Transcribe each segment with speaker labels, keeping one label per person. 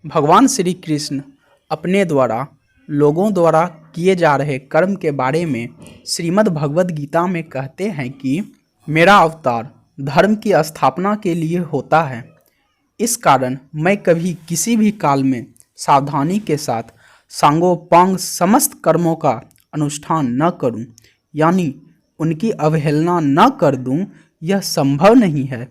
Speaker 1: भगवान श्री कृष्ण अपने द्वारा लोगों द्वारा किए जा रहे कर्म के बारे में श्रीमद् भगवद गीता में कहते हैं कि मेरा अवतार धर्म की स्थापना के लिए होता है। इस कारण मैं कभी किसी भी काल में सावधानी के साथ सांगोपांग समस्त कर्मों का अनुष्ठान न करूं, यानी उनकी अवहेलना न कर दूं, यह संभव नहीं है।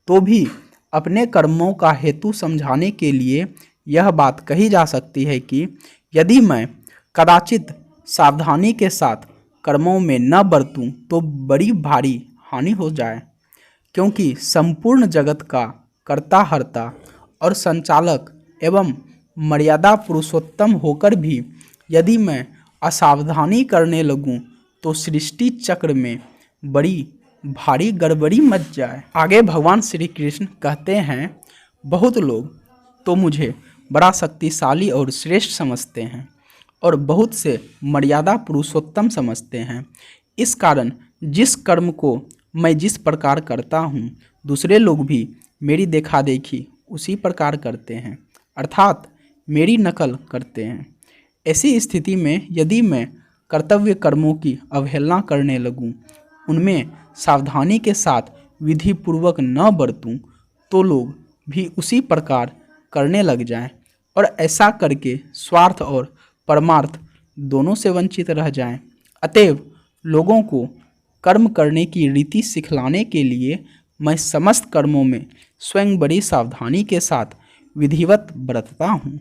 Speaker 1: तो भी अपने कर्मों का हेतु समझाने के लिए यह बात कही जा सकती है कि यदि मैं कदाचित सावधानी के साथ कर्मों में न बरतूं तो बड़ी भारी हानि हो जाए, क्योंकि संपूर्ण जगत का कर्ता हर्ता और संचालक एवं मर्यादा पुरुषोत्तम होकर भी यदि मैं असावधानी करने लगूं तो सृष्टि चक्र में बड़ी भारी गड़बड़ी मच जाए। आगे भगवान श्री कृष्ण कहते हैं, बहुत लोग तो मुझे बड़ा शक्तिशाली और श्रेष्ठ समझते हैं और बहुत से मर्यादा पुरुषोत्तम समझते हैं। इस कारण जिस कर्म को मैं जिस प्रकार करता हूँ, दूसरे लोग भी मेरी देखा देखी उसी प्रकार करते हैं, अर्थात मेरी नकल करते हैं। ऐसी स्थिति में यदि मैं कर्तव्य कर्मों की अवहेलना करने लगूं, उनमें सावधानी के साथ विधि पूर्वक न बरतूं, तो लोग भी उसी प्रकार करने लग जाएं और ऐसा करके स्वार्थ और परमार्थ दोनों से वंचित रह जाएं। अतएव लोगों को कर्म करने की रीति सिखलाने के लिए मैं समस्त कर्मों में स्वयं बड़ी सावधानी के साथ विधिवत बरतता हूँ।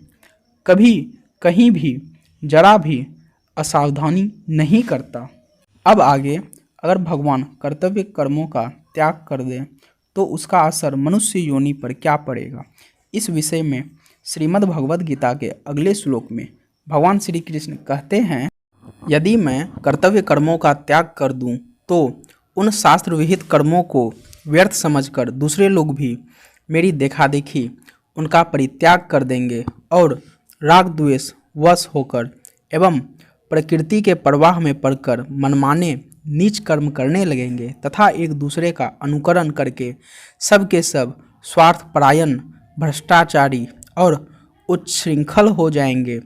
Speaker 1: कभी कहीं भी जरा भी असावधानी नहीं करता। अब आगे अगर भगवान कर्तव्य कर्मों का त्याग कर दें तो उसका असर मनुष्य योनि पर क्या पड़ेगा, इस विषय में श्रीमद् भगवद गीता के अगले श्लोक में भगवान श्री कृष्ण कहते हैं, यदि मैं कर्तव्य कर्मों का त्याग कर दूं तो उन शास्त्र विहित कर्मों को व्यर्थ समझकर दूसरे लोग भी मेरी देखा देखी उनका परित्याग कर देंगे और राग द्वेष वश होकर एवं प्रकृति के प्रवाह में पड़कर मनमाने नीच कर्म करने लगेंगे तथा एक दूसरे का अनुकरण करके सबके सब स्वार्थपरायण, भ्रष्टाचारी और उच्छृंखल हो जाएंगे।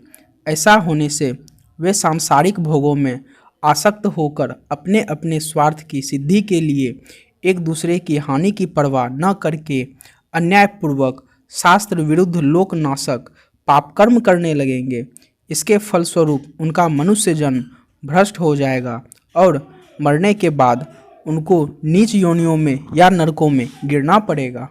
Speaker 1: ऐसा होने से वे सांसारिक भोगों में आसक्त होकर अपने अपने स्वार्थ की सिद्धि के लिए एक दूसरे की हानि की परवाह न करके अन्यायपूर्वक शास्त्र विरुद्ध लोकनाशक पापकर्म करने लगेंगे। इसके फलस्वरूप उनका मनुष्य जन्म भ्रष्ट हो जाएगा और मरने के बाद उनको नीच योनियों में या नरकों में गिरना पड़ेगा।